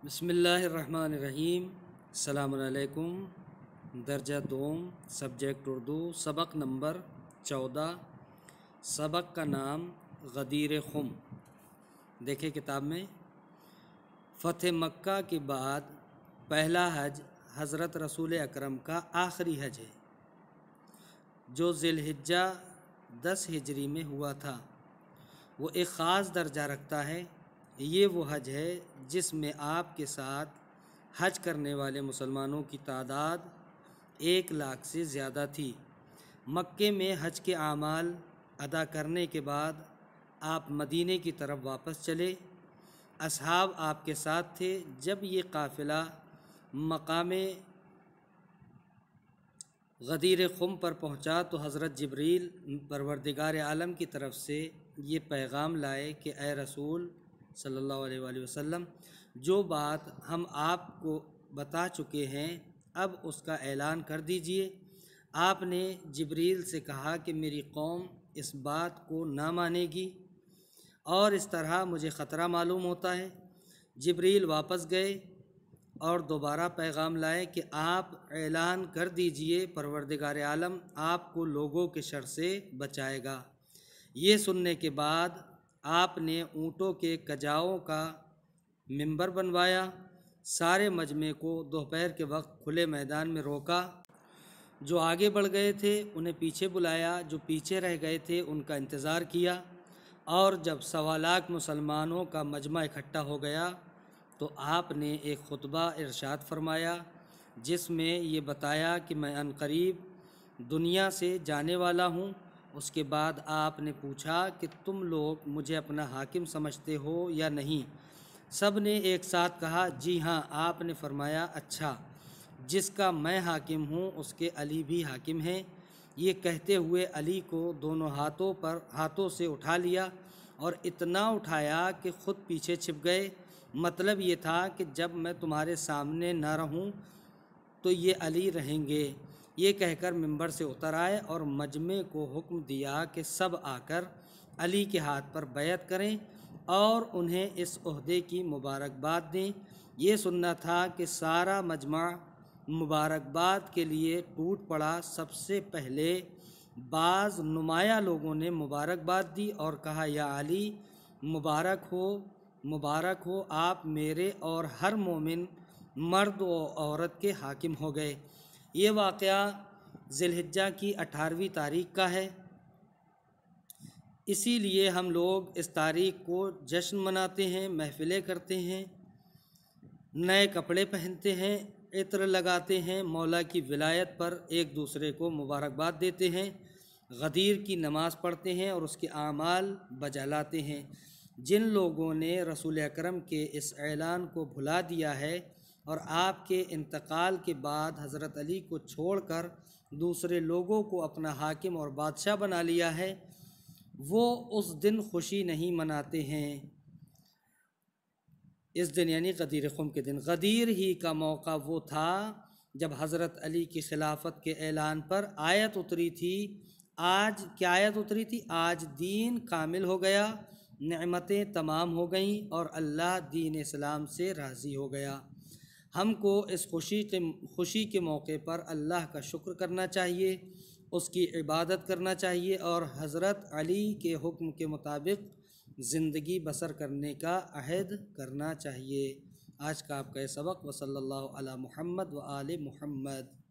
بسم اللہ الرحمن الرحیم۔ السلام علیکم۔ درجہ دوم، سبجیکٹ اردو، سبق نمبر 14۔ سبق کا نام غدیر خم۔ دیکھیں کتاب میں، فتح مکہ کے بعد پہلا حج حضرت رسول اکرم کا آخری حج ہے، جو ذی الحجہ 10 ہجری میں ہوا تھا۔ وہ ایک خاص درجہ رکھتا ہے۔ یہ وہ حج ہے جس میں آپ کے ساتھ حج کرنے والے مسلمانوں کی تعداد 1 لاکھ سے زیادہ تھی۔ مکے میں حج کے اعمال ادا کرنے کے بعد آپ مدینے کی طرف واپس چلے۔ اصحاب آپ کے ساتھ تھے۔ جب یہ قافلہ مقام غدیر خم پر پہنچا تو حضرت جبریل پروردگار عالم کی طرف سے یہ پیغام لائے کہ اے رسول صلی اللہ علیہ وآلہ وسلم، جو بات ہم آپ کو بتا چکے ہیں اب اس کا اعلان کر دیجئے۔ آپ نے جبریل سے کہا کہ میری قوم اس بات کو نہ مانے گی اور اس طرح مجھے خطرہ معلوم ہوتا ہے۔ جبریل واپس گئے اور دوبارہ پیغام لائے کہ آپ اعلان کر دیجئے، پروردگار عالم آپ کو لوگوں کے شر سے بچائے گا۔ یہ سننے کے بعد آپ نے اونٹوں کے کجاؤں کا منبر بنوایا، سارے مجمع کو دوپہر کے وقت کھلے میدان میں روکا۔ جو آگے بڑھ گئے تھے انہیں پیچھے بلایا، جو پیچھے رہ گئے تھے ان کا انتظار کیا، اور جب 1.25 لاکھ مسلمانوں کا مجمع اکٹھا ہو گیا تو آپ نے ایک خطبہ ارشاد فرمایا، جس میں یہ بتایا کہ میں عنقریب دنیا سے جانے والا ہوں۔ اس کے بعد آپ نے پوچھا کہ تم لوگ مجھے اپنا حاکم سمجھتے ہو یا نہیں؟ سب نے ایک ساتھ کہا جی ہاں۔ آپ نے فرمایا اچھا، جس کا میں حاکم ہوں اس کے علی بھی حاکم ہیں۔ یہ کہتے ہوئے علی کو دونوں ہاتھوں سے اٹھا لیا اور اتنا اٹھایا کہ خود پیچھے چھپ گئے۔ مطلب یہ تھا کہ جب میں تمہارے سامنے نہ رہوں تو یہ علی رہیں گے۔ یہ کہہ کر منبر سے اتر آئے اور مجمع کو حکم دیا کہ سب آ کر علی کے ہاتھ پر بیعت کریں اور انہیں اس عہدے کی مبارکباد دیں۔ یہ سننا تھا کہ سارا مجمع مبارکباد کے لیے ٹوٹ پڑا۔ سب سے پہلے بعض نمایاں لوگوں نے مبارکباد دی اور کہا یا علی، مبارک ہو، آپ میرے اور ہر مومن مرد و عورت کے حاکم ہو گئے۔ یہ واقعہ ذی الحجہ کی 18ویں تاریخ کا ہے، اسی لیے ہم لوگ اس تاریخ کو جشن مناتے ہیں، محفلیں کرتے ہیں، نئے کپڑے پہنتے ہیں، عطر لگاتے ہیں، مولا کی ولایت پر ایک دوسرے کو مبارکباد دیتے ہیں، غدیر کی نماز پڑھتے ہیں اور اس کے اعمال بجا لاتے ہیں۔ جن لوگوں نے رسول اکرم کے اس اعلان کو بھلا دیا ہے اور آپ کے انتقال کے بعد حضرت علی کو چھوڑ کر دوسرے لوگوں کو اپنا حاکم اور بادشاہ بنا لیا ہے، وہ اس دن خوشی نہیں مناتے ہیں۔ اس دن یعنی غدیر خم کے دن۔ غدیر ہی کا موقع وہ تھا جب حضرت علی کی خلافت کے اعلان پر آیت اتری تھی۔ آج کیا آیت اتری تھی؟ آج دین کامل ہو گیا، نعمتیں تمام ہو گئیں اور اللہ دین اسلام سے راضی ہو گیا۔ ہم کو اس خوشی کے موقع پر اللہ کا شکر کرنا چاہیے، اس کی عبادت کرنا چاہیے اور حضرت علی کے حکم کے مطابق زندگی بسر کرنے کا عہد کرنا چاہیے۔ آج کا آپ کا یہ سبق، وصلی اللہ علی محمد و آل محمد۔